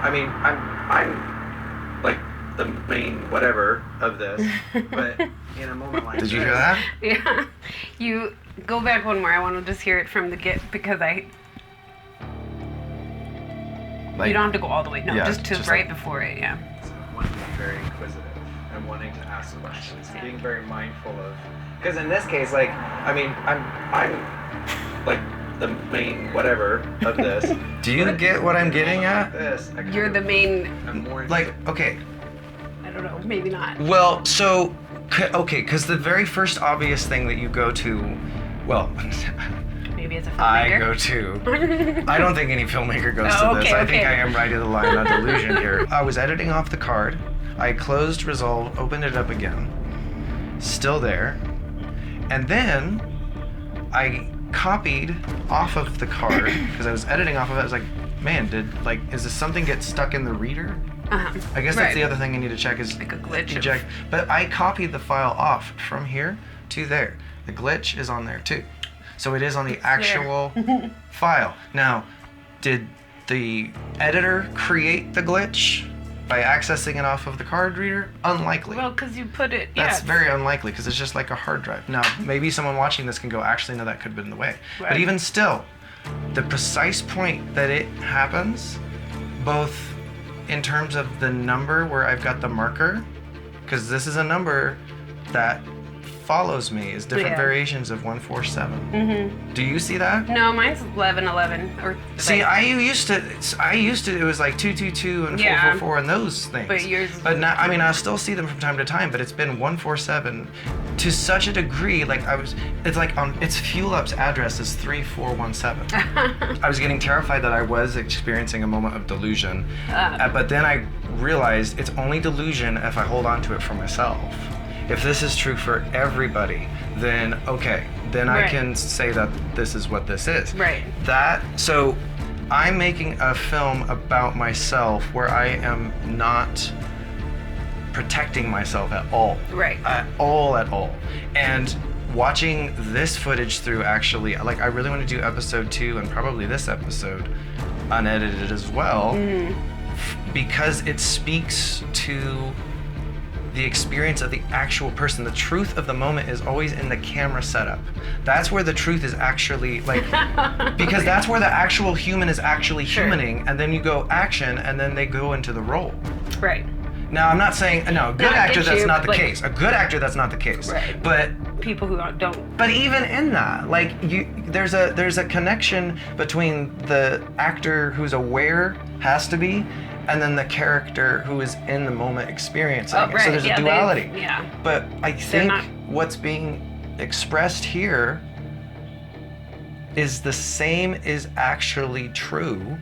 I mean, I'm like the main whatever of this, but in a moment like Did you this, hear that? Yeah. You go back one more. I want to just hear it from the get because you don't have to go all the way. No, Yeah, just just right like- before it. Yeah. wanting to be very inquisitive and wanting to ask questions, being very mindful of. Because in this case, like, I mean, I'm like the main whatever of this. Do you get what I'm getting at? You're the main. I'm more Like, okay. I don't know. Maybe not. Well, so, okay, because the very first obvious thing that you go to, well, Maybe it's a filmmaker. I go to. I don't think any filmmaker goes to this. Okay, I think okay. I am right of the line on delusion here. I was editing off the card. I closed Resolve, opened it up again. Still there. And then I copied off of the card because I was editing off of it. I was like, man, is this something get stuck in the reader? Uh-huh. I guess Right. that's the other thing I need to check is Like a glitch of- eject. But I copied the file off from here to there. The glitch is on there too. So it is on the actual file. Now, did the editor create the glitch by accessing it off of the card reader? Unlikely. Well, because you put it. That's yeah. very unlikely because it's just like a hard drive. Now, maybe someone watching this can go, actually, no, that could have been in the way. But Right. even still, the precise point that it happens, both in terms of the number where I've got the marker, because this is a number that follows me, is different Yeah. variations of 147. Mm-hmm. Do you see that? No, mine's 1111 or. See, like, I used to, it was like 222 and Yeah. 444 and those things. But yours- But now, I mean, I still see them from time to time, but it's been 147 to such a degree, like it's like its Fuel Up's address is 3417. I was getting terrified that I was experiencing a moment of delusion, but then I realized it's only delusion if I hold on to it for myself. If this is true for everybody, then okay, then I Right. can say that this is what this is. Right. So I'm making a film about myself where I am not protecting myself at all. Right. At all. And watching this footage through, actually, like, I really want to do episode 2 and probably this episode unedited as well, because it speaks to the experience of the actual person. The truth of the moment is always in the camera setup. That's where the truth is actually, like, because that's where the actual human is actually Sure. humaning, and then you go action, and then they go into the role. Right. Now, I'm not saying, no, a good No, I actor, get that's you, not the like- case. A good actor, that's not the case. Right. But People who don't. but even in that, like, there's a connection between the actor who's aware, has to be, and then the character who is in the moment experiencing Oh, it. right. So there's Yeah, a duality. yeah. But I think not- what's being expressed here is the same is actually true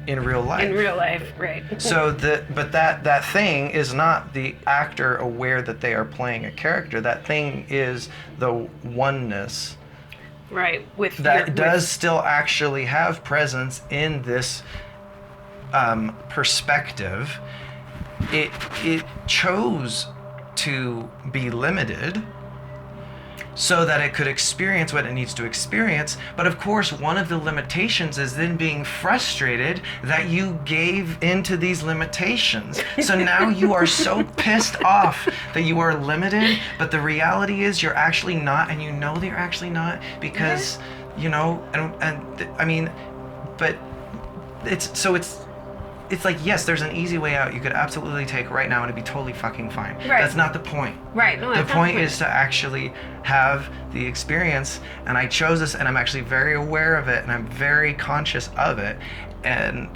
in real life. In real life, right. So that thing is not the actor aware that they are playing a character. That thing is the oneness Right. With that your, does still actually have presence in this perspective. It chose to be limited so that it could experience what it needs to experience. But of course, one of the limitations is then being frustrated that you gave into these limitations. So now you are so pissed off that you are limited, but the reality is you're actually not, and you know that you're actually not because, you know, I mean, but it's like, yes, there's an easy way out you could absolutely take right now and it'd be totally fucking fine. Right. That's not the point. Right. No, The that's not point is to actually have the experience, and I chose this, and I'm actually very aware of it, and I'm very conscious of it, and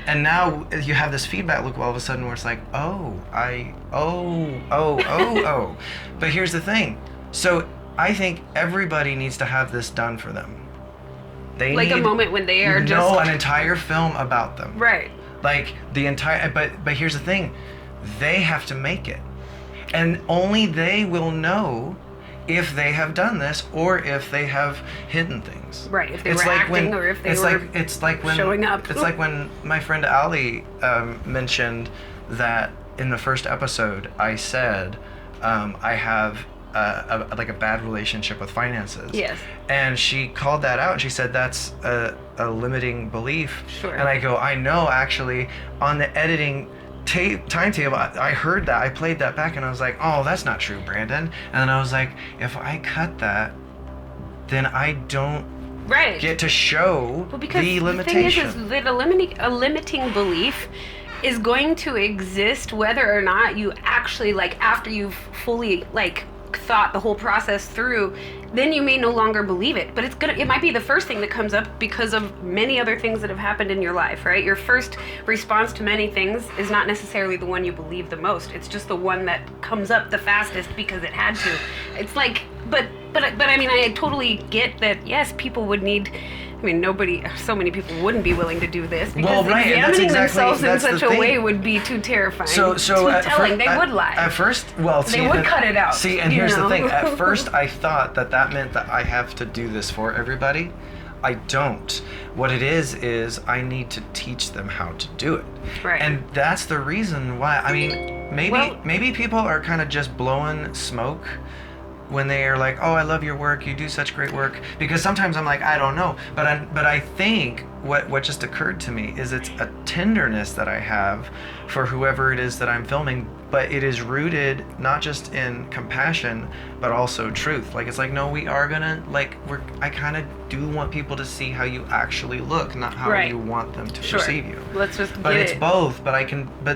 now you have this feedback loop all of a sudden where it's like, oh. But here's the thing. So I think everybody needs to have this done for them. They like need a moment when they are an entire film about them. Right. Like the entire, but here's the thing, they have to make it, and only they will know if they have done this or if they have hidden things. Right. If they were acting or if they were showing up. It's like when my friend Ali mentioned that in the first episode I said I have like a bad relationship with finances. Yes. And she called that out and she said that's a limiting belief. Sure. And I go, I know, actually on the editing timetable, I heard that, I played that back and I was like, oh, that's not true, Brandon. And then I was like, if I cut that, then I don't Right. get to show Well, because the the limitation. thing is that a limiting belief is going to exist whether or not you actually, like, after you've fully, like, thought the whole process through, then you may no longer believe it. But it might be the first thing that comes up because of many other things that have happened in your life, right? Your first response to many things is not necessarily the one you believe the most. It's just the one that comes up the fastest because it had to. It's like, but I mean, I totally get that, yes, people would need, I mean, so many people wouldn't be willing to do this because Well, right, and that's examining exactly- themselves in that's the such a thing. way would be too terrifying. So too at telling. They would lie. At first, well, They see, would cut it out, See, and you here's know? the thing. At first, I thought that meant that I have to do this for everybody. I don't. What it is I need to teach them how to do it. Right. And that's the reason why. I mean, maybe people are kind of just blowing smoke when they are like, oh, I love your work, you do such great work. Because sometimes I'm like, I don't know. But I think what just occurred to me is it's a tenderness that I have for whoever it is that I'm filming, but it is rooted not just in compassion, but also truth. Like, it's like, no, we are gonna, like, I kind of do want people to see how you actually look, not how Right. you want them to Sure. perceive you. Let's just But get it's it. both. But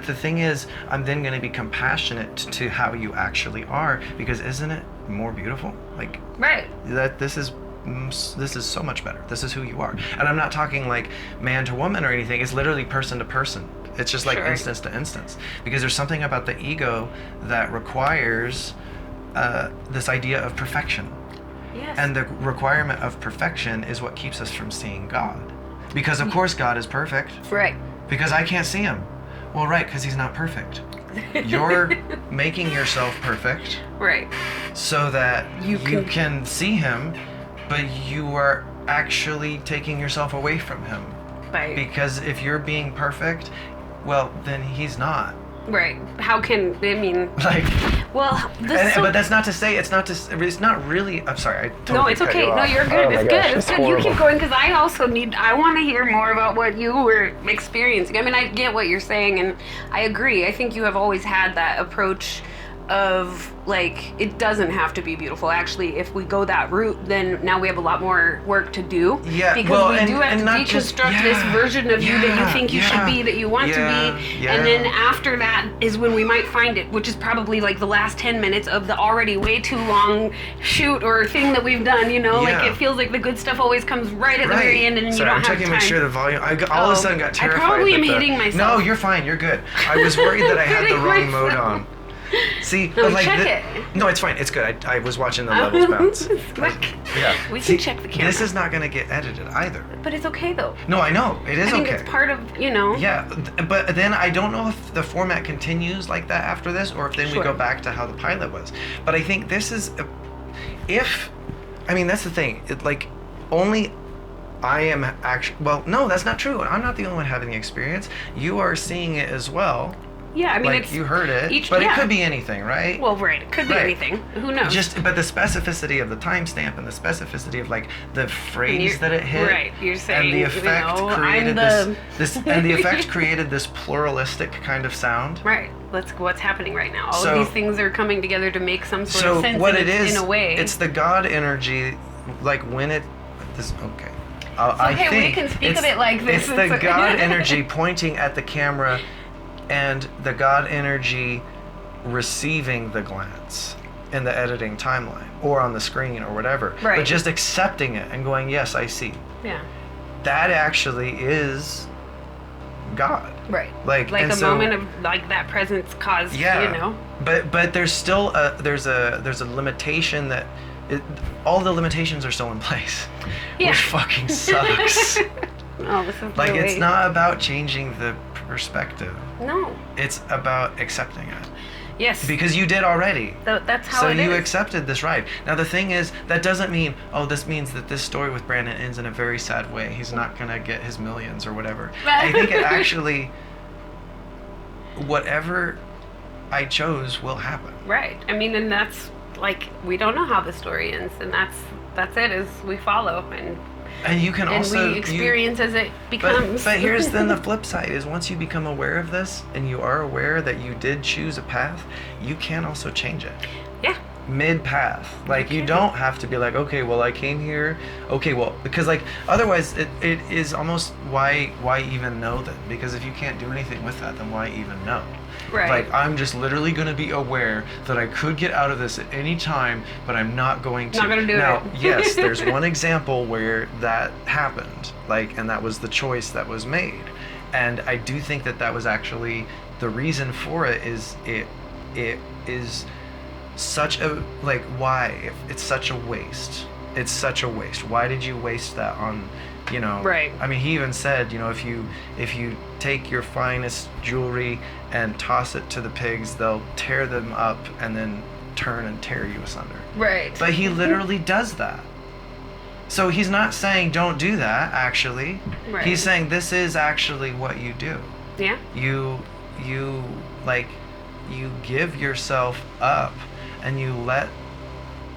the thing is, I'm then going to be compassionate to how you actually are, because isn't it more beautiful? Like, Right. that this is so much better. This is who you are. And I'm not talking like man to woman or anything. It's literally person to person. It's just like Sure. instance to instance, because there's something about the ego that requires this idea of perfection. Yes. And the requirement of perfection is what keeps us from seeing God. Because of course God is perfect. Right. Because I can't see him. Well, right, because he's not perfect. You're making yourself perfect Right. so that You you can- can see him, but you are actually taking yourself away from him. By Because if you're being perfect, well, then he's not. right. How can I mean? Like, Well, but that's not to say it's not really. I'm sorry, I totally No, it's cut okay. you No, off. you're good. Oh my It's gosh, good. It's it's good. You keep horrible. going because I want to hear more about what you were experiencing. I mean, I get what you're saying, and I agree. I think you have always had that approach of, like, it doesn't have to be beautiful. Actually, if we go that route, then now we have a lot more work to do. Yeah, Because well, we and- do have and to not just- deconstruct this yeah, version of you that you yeah, think you should yeah, be, that you want to be. yeah. And then after that is when we might find it, which is probably like the last 10 minutes of the already way too long shoot or thing that we've done, you know? Like, Yeah. it feels like the good stuff always comes right at the very end, and then Sorry, you don't I'm have checking to time. make sure the volume. All of a sudden got I terrified. probably am that the- hitting myself. No, you're fine. You're good. I was worried that I had the Hitting wrong mode myself. on. See, No, but like check thi- it. No, it's fine. It's good. I was watching the levels bounce. Like, yeah. We See, can check the camera. This is not going to get edited either. But it's okay, though. No, I know. It is I think okay. it's part of, you know. Yeah, but then I don't know if the format continues like that after this, or if then we Sure. go back to how the pilot was. But I think this is, I mean, that's the thing. Like, only I am actually. Well, no, that's not true. I'm not the only one having the experience. You are seeing it as well. Yeah, I mean, Like, it's you heard it, each- but yeah. it could be anything, right? Well, right. It could be Right. anything. Who knows? But the specificity of the timestamp and the specificity of like the phrase You're- that it hit, right, you're saying, and the you effect know, created I'm this and the effect created this pluralistic kind of sound. Right. What's happening right now. All So- of these things are coming together to make some sort So of sense what in, it is, in a way. it's the God energy, like when it. This okay. I okay, we think can speak it's- of it like this. It's the It's okay. God energy pointing at the camera, and the God energy receiving the glance in the editing timeline or on the screen or whatever. Right. But just accepting it and going, yes, I see. Yeah. That actually is God. Right. Like, Like and a so- moment of like that presence caused, Yeah. you know. But there's still there's a limitation that all the limitations are still in place, Yeah. which fucking sucks. Oh, this is Like, really... it's not about changing the perspective. No. It's about accepting it. Yes. Because you did already. That's how So it you is. accepted this ride. Now the thing is, that doesn't mean, oh, this means that this story with Brandon ends in a very sad way. He's not gonna get his millions or whatever. I think it actually, whatever I chose will happen. Right. I mean, and that's like, we don't know how the story ends, and that's it, is we follow, And you can also we experience as it becomes. But here's then the flip side is once you become aware of this and you are aware that you did choose a path, you can also change it. Yeah. Mid-path. Like, you don't have to be like, okay, well, I came here. Okay, well, because like otherwise it is almost why even know then? Because if you can't do anything with that, then why even know? Right. Like, I'm just literally going to be aware that I could get out of this at any time, but I'm not going to. Not going to do now, it. Yes, there's one example where that happened, like, and that was the choice that was made. And I do think that was actually the reason for it is it is such a, like, why? It's such a waste. It's such a waste. Why did you waste that on, you know? Right. I mean, he even said, you know, if you take your finest jewelry and toss it to the pigs, they'll tear them up and then turn and tear you asunder. Right. But he literally does that. So he's not saying don't do that, actually. Right. He's saying this is actually what you do. Yeah. You give yourself up and you let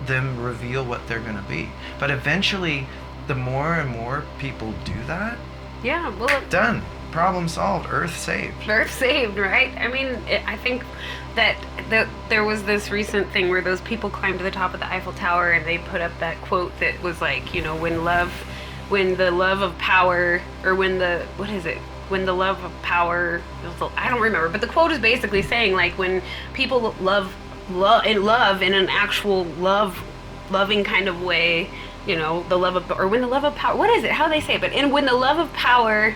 them reveal what they're going to be. But eventually, the more and more people do that, Yeah, well, done. Problem solved. Earth saved. Earth saved, right? I mean, I think that there was this recent thing where those people climbed to the top of the Eiffel Tower and they put up that quote that was like, you know, when the love of power, or when the love of power, I don't remember, but the quote is basically saying, like, when people love in an actual loving kind of way, you know, when the love of power, what is it, how they say it, but when the love of power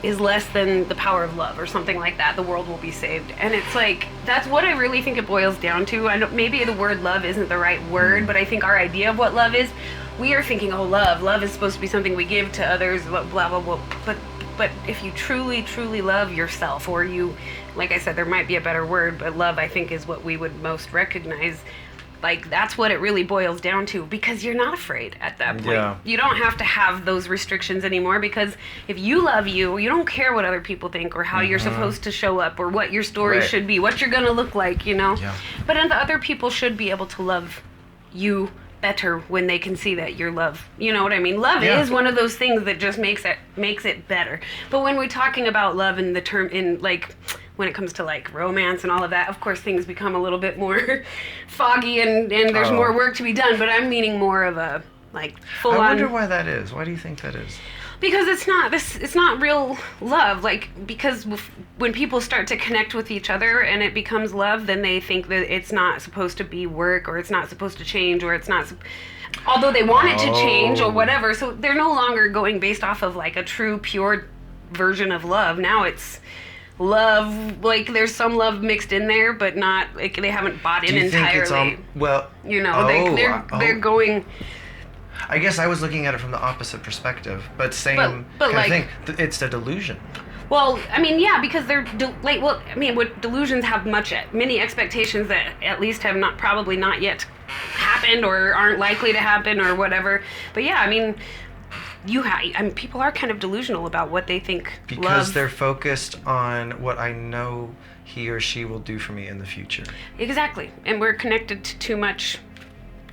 is less than the power of love, or something like that, the world will be saved. And it's like, that's what I really think it boils down to. I know maybe the word love isn't the right word, but I think our idea of what love is, we are thinking, oh, love is supposed to be something we give to others, blah blah blah. But if you truly love yourself, or you, like I said, there might be a better word, but love, I think, is what we would most recognize. Like, that's what it really boils down to, because you're not afraid at that point. Yeah. You don't have to have those restrictions anymore, because if you love you don't care what other people think, or how you're supposed to show up, or what your story Right. should be, what you're going to look like, you know? Yeah. But then the other people should be able to love you better when they can see that you're love. You know what I mean? Love Yeah. is one of those things that just makes it better. But when we're talking about love in the term, in like, when it comes to like romance and all of that, of course things become a little bit more foggy and there's more work to be done, but I'm meaning more of a like full on. I wonder why that is. Why do you think that is? Because it's not real love. Like, because when people start to connect with each other and it becomes love, then they think that it's not supposed to be work, or it's not supposed to change, or it's not, although they want it to change or whatever. So they're no longer going based off of like a true pure version of love. Now it's love, like there's some love mixed in there, but not, like, they haven't bought in Do you entirely. think it's well, you know, they're going. I guess I was looking at it from the opposite perspective, but same but kind like, of thing. It's a delusion. Well, I mean, yeah, because they're what delusions have many expectations that at least have probably not yet happened, or aren't likely to happen, or whatever. But yeah, I mean, people are kind of delusional about what they think Because they're focused on what I know he or she will do for me in the future. Exactly, and we're connected to too much.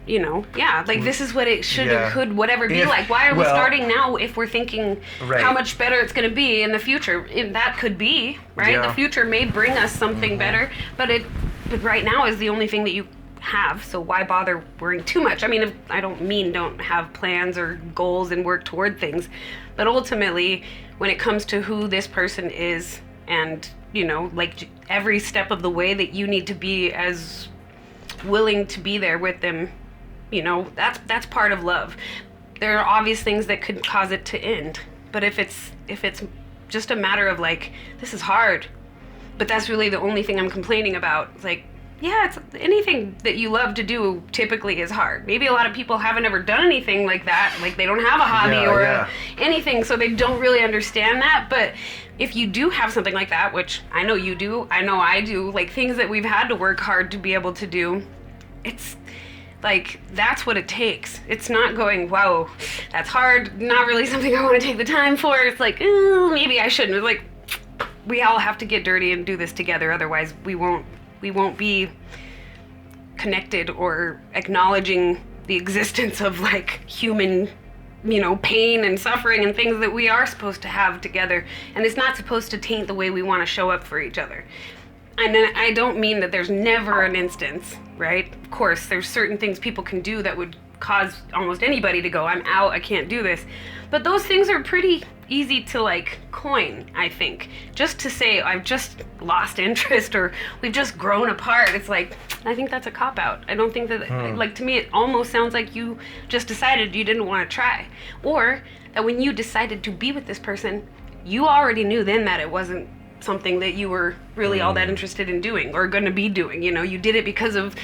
You know, yeah, like this is what it should or could whatever be like. Why are we starting now if we're thinking how much better it's going to be in the future? That could be, right? Yeah. The future may bring us something better, but right now is the only thing that you have, so why bother worrying too much? I mean, I don't have plans or goals and work toward things, but ultimately, when it comes to who this person is, and, you know, like every step of the way that you need to be as willing to be there with them, you know, that's part of love. There are obvious things that could cause it to end, but if it's just a matter of like, this is hard, but that's really the only thing I'm complaining about. It's like, yeah, it's anything that you love to do typically is hard. Maybe a lot of people haven't ever done anything like that, like they don't have a hobby anything, so they don't really understand that. But if you do have something like that, which I know you do, I know I do, like things that we've had to work hard to be able to do, it's like, that's what it takes. It's not going, wow, that's hard, not really something I want to take the time for. It's like, maybe I shouldn't. It's like, we all have to get dirty and do this together, otherwise we won't be connected or acknowledging the existence of like human, you know, pain and suffering and things that we are supposed to have together, and it's not supposed to taint the way we want to show up for each other. And then I don't mean that there's never an instance, right? Of course, there's certain things people can do that would cause almost anybody to go, I'm out, I can't do this. But those things are pretty easy to like coin, I think. Just to say, I've just lost interest or we've just grown apart, it's like, I think that's a cop-out. I don't think that, like, to me, it almost sounds like you just decided you didn't want to try. Or that when you decided to be with this person, you already knew then that it wasn't something that you were really all that interested in doing or going to be doing. You know, you did it because of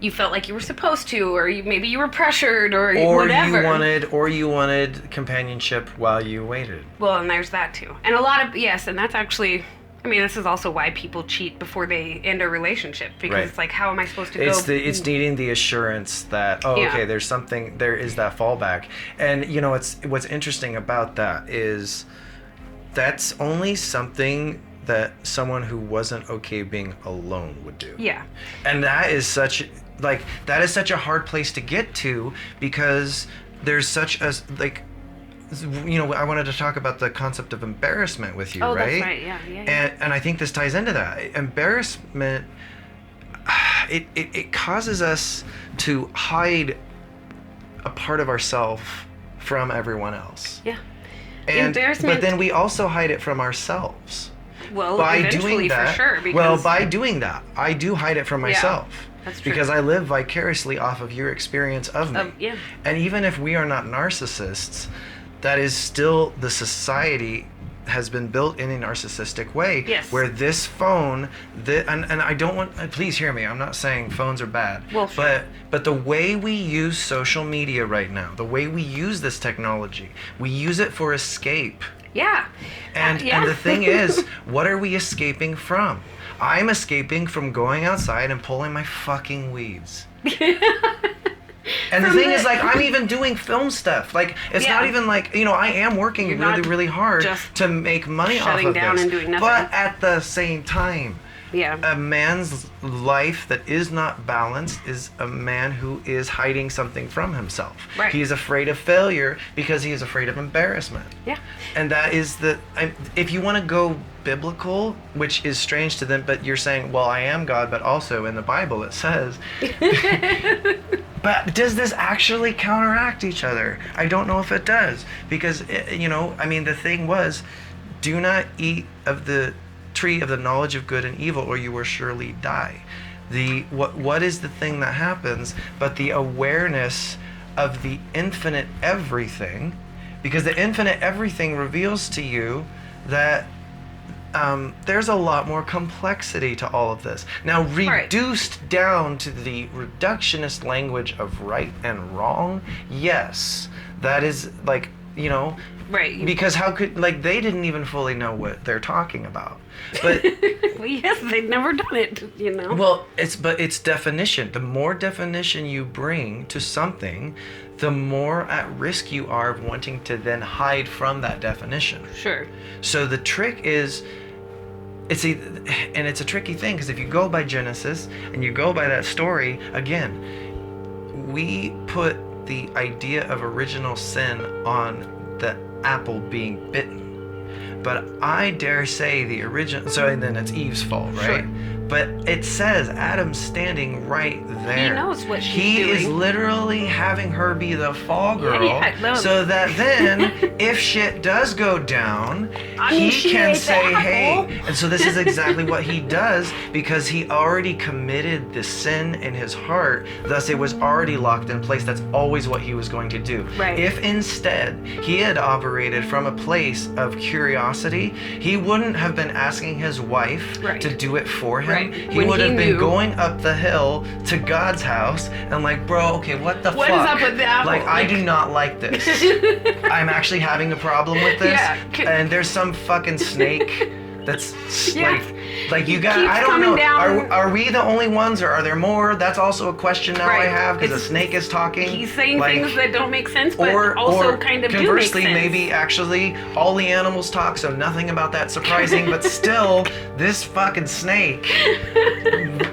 you felt like you were supposed to, or maybe you were pressured, or whatever. You wanted companionship while you waited. Well, and there's that too. And a lot of, yes, and that's actually, I mean, this is also why people cheat before they end a relationship, because it's like, how am I supposed to go? It's needing the assurance that, okay, there is that fallback. And, you know, what's interesting about that is that's only something that someone who wasn't okay being alone would do. Yeah. And that is such a hard place to get to, because there's such a, like, you know, I wanted to talk about the concept of embarrassment with you, right? Oh, that's right, yeah. And I think this ties into that. Embarrassment, it causes us to hide a part of ourselves from everyone else. Yeah. But then we also hide it from ourselves. Well, eventually, for sure. Well, by doing that, I do hide it from myself. Yeah, that's true. Because I live vicariously off of your experience of me. Yeah. And even if we are not narcissists, that is still the society has been built in a narcissistic way. Yes. Where this phone, and I don't want, please hear me, I'm not saying phones are bad. Well, sure. But the way we use social media right now, the way we use this technology, we use it for escape. Yeah. And the thing is, what are we escaping from? I'm escaping from going outside and pulling my fucking weeds. And the thing is, like, I'm even doing film stuff. Like, it's not even like, you know, I am working really, really hard to make money off of this. Shutting down and doing nothing. But at the same time, yeah, a man's life that is not balanced is a man who is hiding something from himself. Right. He is afraid of failure because he is afraid of embarrassment. Yeah. And that is if you want to go biblical, which is strange to them, but you're saying, well, I am God, but also in the Bible it says. But does this actually counteract each other? I don't know if it does, because, you know, I mean, the thing was, do not eat of the tree of the knowledge of good and evil, or you will surely die. What is the thing that happens but the awareness of the infinite everything? Because the infinite everything reveals to you that there's a lot more complexity to all of this. Now, reduced down to the reductionist language of right and wrong, yes, that is, like, you know, right. Because how could, like, they didn't even fully know what they're talking about. But well, yes, they'd never done it, you know. Well, it's definition. The more definition you bring to something, the more at risk you are of wanting to then hide from that definition. Sure. So the trick is, it's a tricky thing, because if you go by Genesis and you go by that story, again, we put the idea of original sin on the apple being bitten. But I dare say the original, so and then it's Eve's fault, right? Sure. But it says Adam's standing right there. He knows what she's doing. He is literally having her be the fall girl, so that then if shit does go down, he can say, hey. And so this is exactly what he does, because he already committed the sin in his heart. Thus, it was already locked in place. That's always what he was going to do. Right. If instead he had operated from a place of curiosity, he wouldn't have been asking his wife to do it for him. Right. He would have been going up the hill to God's house and like, bro, okay, what the fuck? What is up with the apple? Like, I do not like this. I'm actually having a problem with this. Yeah. And there's some fucking snake that's like you got, Keeps I don't know. down. Are we the only ones, or are there more? That's also a question now I have, because the snake is talking. He's saying things that don't make sense, but also kind of do make sense. Conversely, maybe actually all the animals talk, so nothing about that surprising, but still, this fucking snake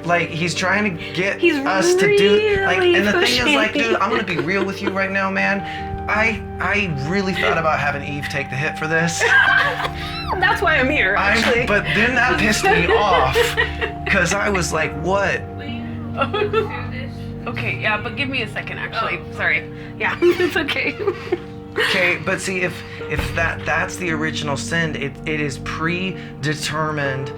Like, he's trying to get He's us to do, like, really and the thing is, like, pushing. dude, I'm gonna be real with you right now, man. I really thought about having Eve take the hit for this. That's why I'm here, actually. But then that pissed me off, because I was like, what? Okay, yeah, but give me a second, actually. Sorry. Yeah, it's okay. Okay, but see, if that's the original sin, it is predetermined.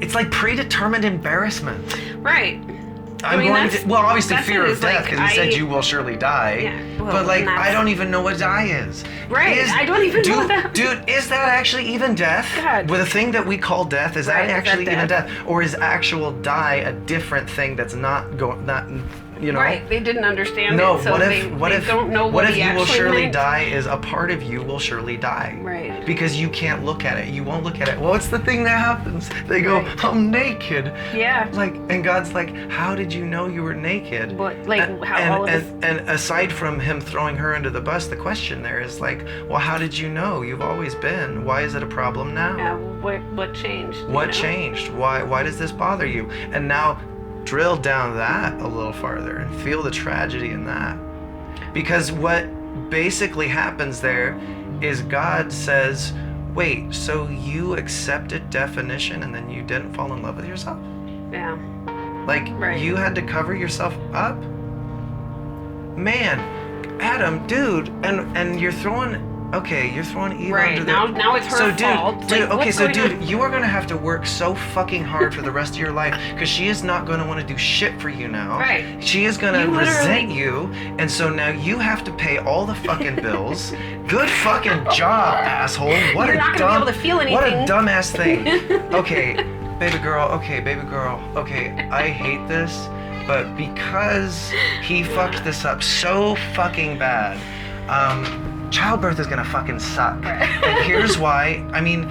It's like predetermined embarrassment. Right. I'm going to, well, obviously that's fear it, of is, death, like, because he said you will surely die. Yeah, well, but like, and that's- I don't even know what die is. Right, I don't even know that. Dude, is that actually even death? God. With a thing that we call death, is Right, that is actually that even death? death? Or is actual die a different thing that's not, you know? Right, they didn't understand No, it, so what they if don't know what what if he you will actually surely meant. die is a part of you will surely die. Right. Because you can't look at it. You won't look at it. Well, it's the thing that happens. They go, Right. I'm naked. Yeah. Like, and God's like, how did you know you were naked? But, like, how all of this... And aside from him throwing her under the bus, the question there is like, well, how did you know? You've always been. Why is it a problem now? Yeah, what changed? What you know? changed? Why does this bother you? And now drill down that a little farther and feel the tragedy in that. Because what basically happens there is God says, wait, so you accepted definition and then you didn't fall in love with yourself? Yeah. Like, Right. you had to cover yourself up? Man, Adam, dude, and you're throwing Eve Right, under the... now it's her fault. Dude, Like, okay, what's so going dude, on? you are gonna have to work so fucking hard for the rest of your life, because she is not gonna want to do shit for you now. Right. She is gonna You literally- resent you, and so now you have to pay all the fucking bills. Good fucking job, asshole. What You're a not gonna dumb, be able to feel What a anything. dumbass thing. Okay, baby girl, okay, I hate this, but because he fucked this up so fucking bad, childbirth is gonna fucking suck. And here's why. I mean,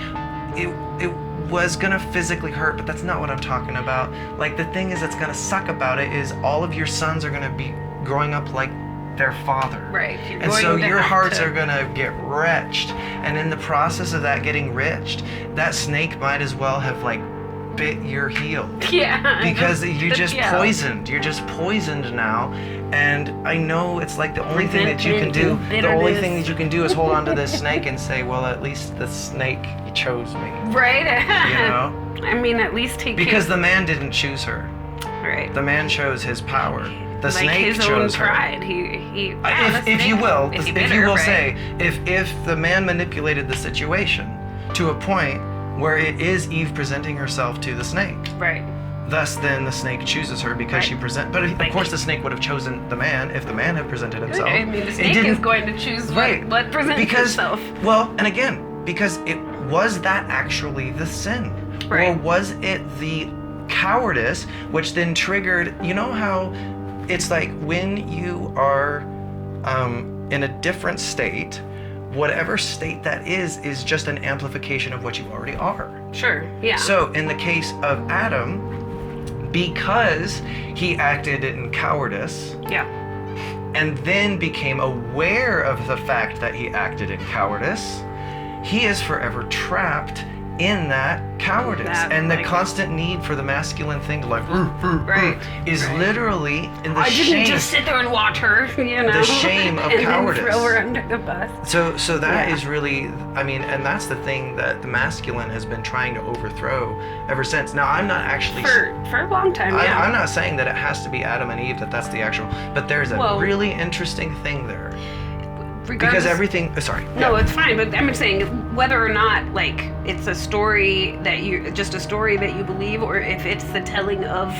it was gonna physically hurt, but that's not what I'm talking about. Like, the thing is that's gonna suck about it is all of your sons are gonna be growing up like their father. Right. You're And going so to your have hearts to- are gonna get wretched. And in the process of that getting wretched, that snake might as well have like bit your heel. Yeah. Because you're just Yeah. poisoned. You're just poisoned now. And I know it's like the only thing that you can do, Resentment and the only bitterness. thing that you can do is hold on to this snake and say, well, at least the snake chose me. Right. You know? I mean, at least take Because the man didn't choose her. right. The man chose his power. The like snake his chose own her. pride. He yeah, the If you snake- will, if he if bit you her, will right? say, if the man manipulated the situation to a point where it is Eve presenting herself to the snake, Right. thus then the snake chooses her because she but of Like- course the snake would have chosen the man if the man had presented himself. I mean, the It snake didn't- is going to choose Right. what presents because, itself. Well, and again, because it was that actually the sin, or Right. was it the cowardice, which then triggered? You know how it's like when you are in a different state, whatever state that is just an amplification of what you already are. Sure. Yeah. So in the case of Adam, because he acted in cowardice, yeah. and then became aware of the fact that he acted in cowardice, he is forever trapped in that cowardice. That, and the like- constant need for the masculine thing to like Right, is right. literally in the I shame. didn't just sit there and watch her, you know. The shame of and cowardice. then throw her under the bus. So that Yeah. is really, I mean, and that's the thing that the masculine has been trying to overthrow ever since. Now, I'm not actually... For a long time, yeah. I'm not saying that it has to be Adam and Eve, that's the actual... But there's a Well- really interesting thing there. Regardless, Because everything... sorry. No, yeah. it's fine, but I'm saying whether or not like it's a story that you believe, or if it's the telling of,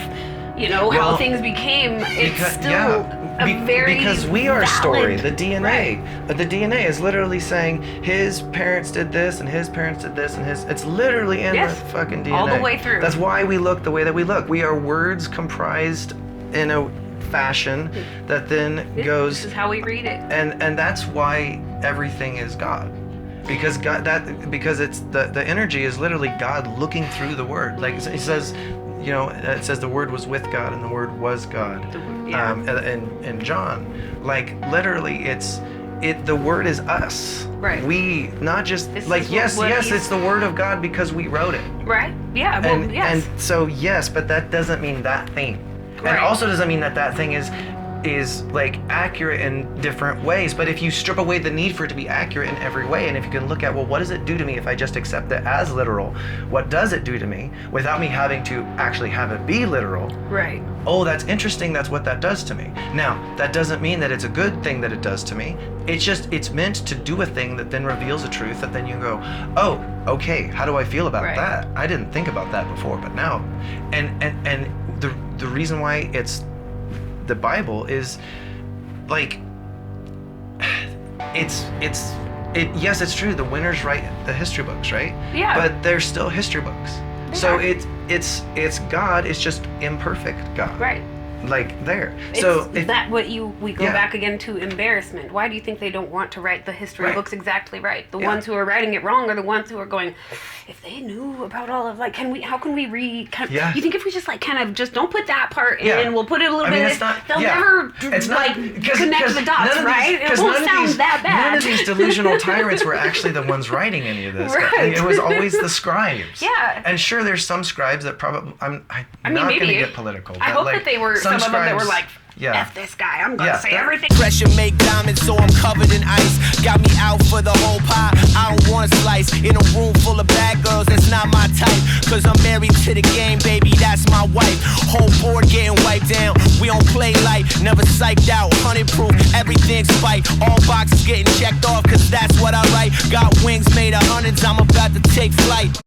you know, how Well, things became, it's Because- still yeah, a very because we are story. valid- The DNA, Right. the DNA is literally saying his parents did this and his parents did this and his. It's literally in Yes, the fucking DNA. all the way through. That's why we look the way that we look. We are words comprised in a fashion that then goes. This is how we read it. And that's why everything is God. Because because it's the energy is literally God looking through the word. Like it says, you know, it says the word was with God and the word was God. Yeah. In John, like literally it's the word is us. Right. We not just This like is yes, what it's the word of God because we wrote it. Right? Yeah. Well, And yes. and so yes, but that doesn't mean that thing. Right. And also doesn't mean that thing is like accurate in different ways. But if you strip away the need for it to be accurate in every way, and if you can look at, well, what does it do to me if I just accept it as literal? What does it do to me without me having to actually have it be literal? Right. Oh, that's interesting. That's what that does to me. Now, that doesn't mean that it's a good thing that it does to me. It's meant to do a thing that then reveals a truth that then you go, oh, okay, how do I feel about Right. that? I didn't think about that before, but now. And the reason why it's the Bible is like yes, it's true, the winners write the history books, right? Yeah. But they're still history books. They So are. it's God, it's just imperfect God. Right. Like there. It's So if, that we go Yeah. back again to embarrassment. Why do you think they don't want to write the history Right. books exactly right? The Yeah. ones who are writing it wrong are the ones who are going, if they knew about all of how can we read? Yeah. You think if we just kind of just don't put that part in, Yeah. we'll put it a little I mean, bit, it's not, they'll yeah. never It's not, connect the dots, none of right? these, It 'cause won't none of sound these- that bad. None of these delusional tyrants were actually the ones writing any of this. Right. It was always the scribes. Yeah. And sure, there's some scribes that probably, I'm I not mean, going to maybe. get political. I but hope like, that they were some of them that were like, yeah. F this guy, I'm gonna Yeah, say that- everything. Pressure make diamonds, so I'm covered in ice. Got me out for the whole pie. I don't want a slice. In a room full of bad girls, that's not my type. Cause I'm married to the game, baby, that's my wife. Whole board getting wiped down. We don't play light, never psyched out. 100 proof, everything's spike. All boxes getting checked off, cause that's what I write. Got wings made of hundreds, I'm about to take flight.